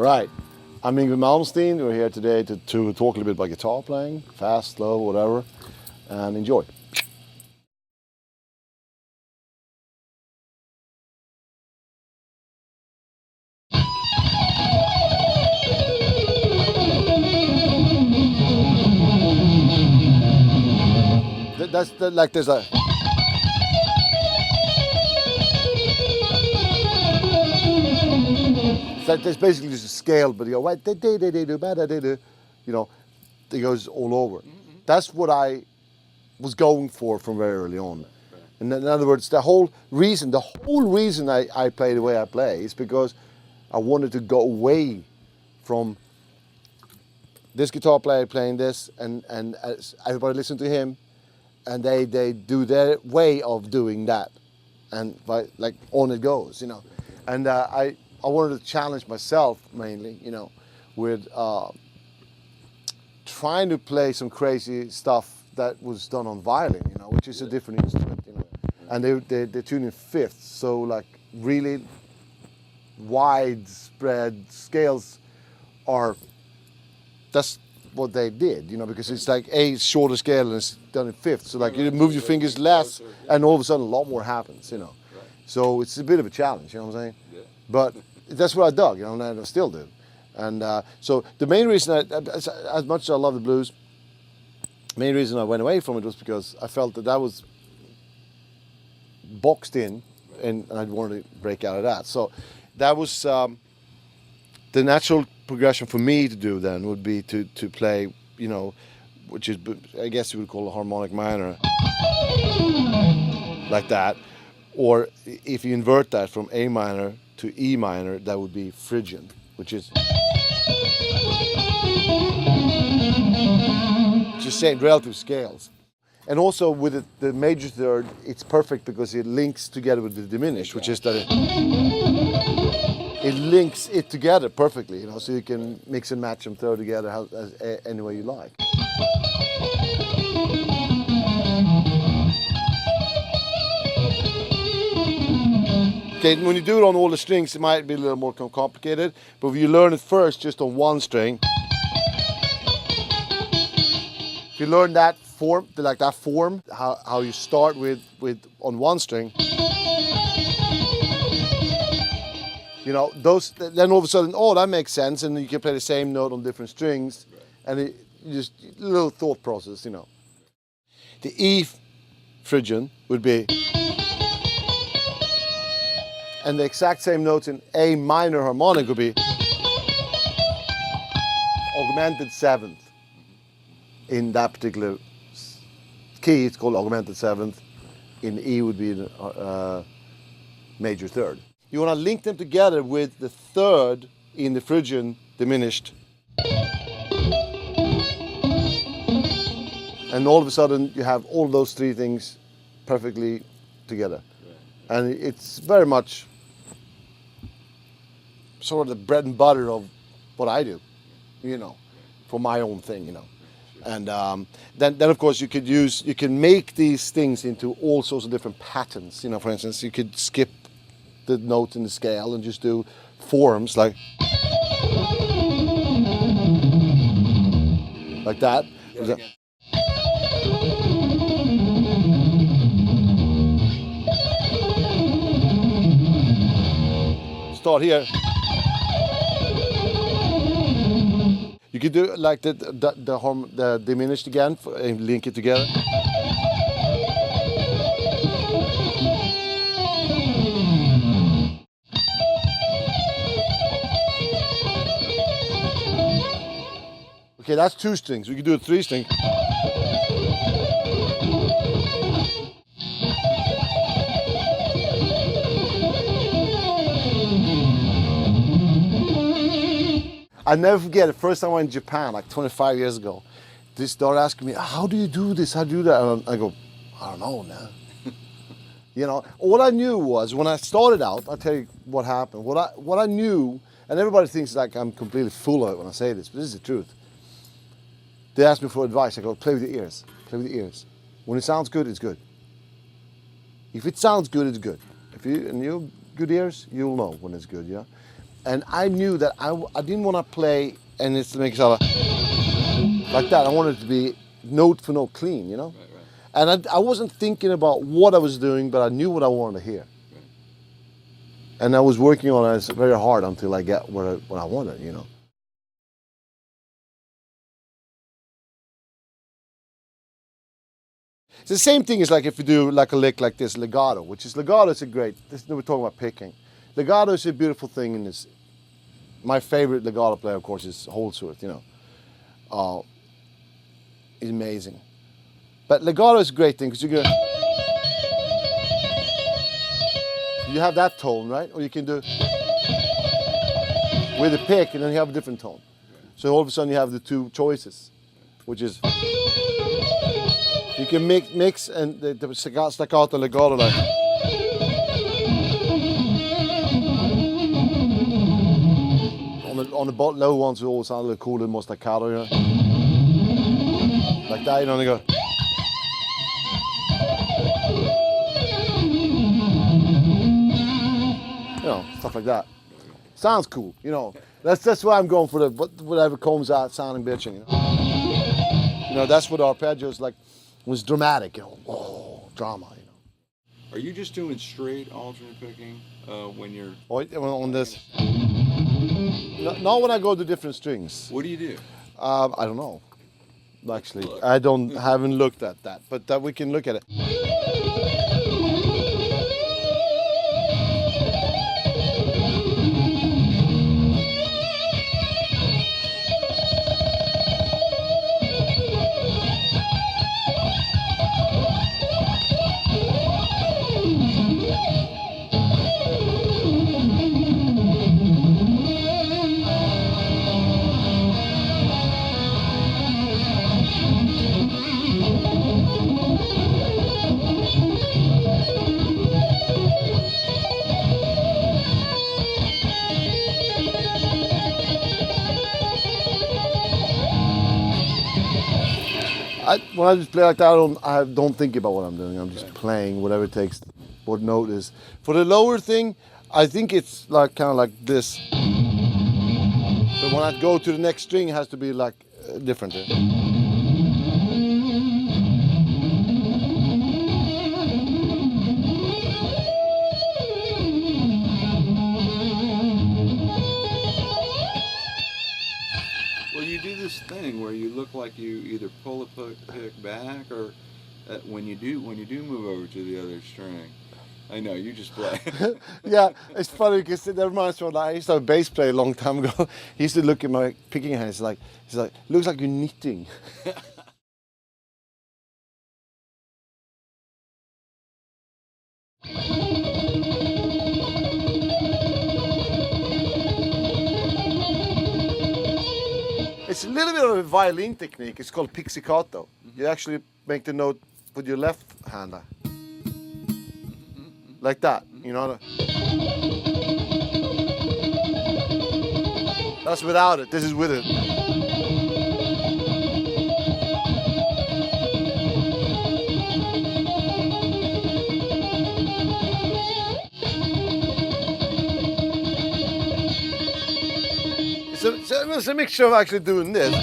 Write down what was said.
All right, I'm Yngwie Malmsteen. We're here today to talk a little bit about guitar playing, fast, slow, whatever, and enjoy. Like there's a... It's like there's basically just a scale, but you go, right, you know, it goes all over. That's what I was going for from very early on. And in other words, the whole reason I play the way I play is because I wanted to go away from this guitar player playing this, and everybody listen to him, and they do their way of doing that, and like on it goes, you know. And I wanted to challenge myself mainly, you know, with trying to play some crazy stuff that was done on violin, you know, which is a different instrument, you know. And they tune in fifths, so like really widespread scales are, that's what they did, you know, because it's like a shorter scale and it's done in fifths. So like you move your fingers less and all of a sudden a lot more happens, you know. So it's a bit of a challenge, you know what I'm saying? Yeah. But that's what I dug, you know, and I still do. And so the main reason, as much as I love the blues, the main reason I went away from it was because I felt that was boxed in, and I wanted to break out of that. So that was the natural progression for me to do then would be to play, you know, which is, I guess you would call a harmonic minor, like that. Or if you invert that from A minor to E minor, that would be Phrygian, which is just saying relative scales. And also with the major third, it's perfect because it links together with the diminished, which is that it links it together perfectly, you know, so you can mix and match them, throw together any way you like. Okay, when you do it on all the strings, it might be a little more complicated, but if you learn it first just on one string, if you learn that form, like that form, how you start with on one string, you know, those, then all of a sudden, oh, that makes sense, and you can play the same note on different strings, and it just a little thought process, you know. The E Phrygian would be, and the exact same notes in A minor harmonic would be augmented seventh. In that particular key, it's called augmented seventh. In E would be the major third. You want to link them together with the third in the Phrygian diminished. And all of a sudden you have all those three things perfectly together. And it's very much sort of the bread and butter of what I do, you know, for my own thing, you know. And then of course you can make these things into all sorts of different patterns, you know. For instance, you could skip the note in the scale and just do forms like that. Start here. You could do like the diminished again and link it together. Okay, that's two strings. We could do a three string. I'll never forget the first time I went to Japan, like 25 years ago. They started asking me, how do you do this? How do you do that? And I go, I don't know, man. You know, all I knew was when I started out, I'll tell you what happened. What I knew, and everybody thinks like I'm completely full of it when I say this, but this is the truth. They asked me for advice. I go, play with your ears. Play with your ears. When it sounds good, it's good. If it sounds good, it's good. And you have good ears, you'll know when it's good, yeah? And I knew that I didn't want to play and it's make it like that. I wanted it to be note for note clean, you know? Right, right. And I wasn't thinking about what I was doing, but I knew what I wanted to hear. Right. And I was working on it very hard until I get what I wanted, you know? It's the same thing as like if you do like a lick like this, legato, which is legato is a great, we're talking about picking. Legato is a beautiful thing in this. My favorite legato player, of course, is Holdsworth, you know. He's amazing. But legato is a great thing because you have that tone, right? Or you can do with a pick and then you have a different tone. So all of a sudden you have the two choices, which is you can mix and the staccato and legato like. On the low ones, we always sound a little cooler, more staccato, you know? Like that, you know, and they go. You know, stuff like that. Sounds cool, you know. That's why I'm going for the whatever comes out sounding bitching. You know, that's what arpeggios like was dramatic, you know. Whoa, drama, you know. Are you just doing straight alternate picking when you're on this? Not when I go to different strings. What do you do? I don't know. Actually, I haven't looked at that, but we can look at it. When I just play like that, I don't think about what I'm doing. I'm just playing whatever it takes, what note is. For the lower thing, I think it's like kind of like this. But when I go to the next string, it has to be like different. Thing where you look like you either pull a pick back or when you do move over to the other string. I know you just play. Yeah, it's funny because that reminds me of I used to have a bass player a long time ago. He used to look at my picking hand. He's like, looks like you're knitting. It's a little bit of a violin technique. It's called pizzicato. You actually make the note with your left hand, like that. You know. That's without it. This is with it. So it's a mixture of actually doing this.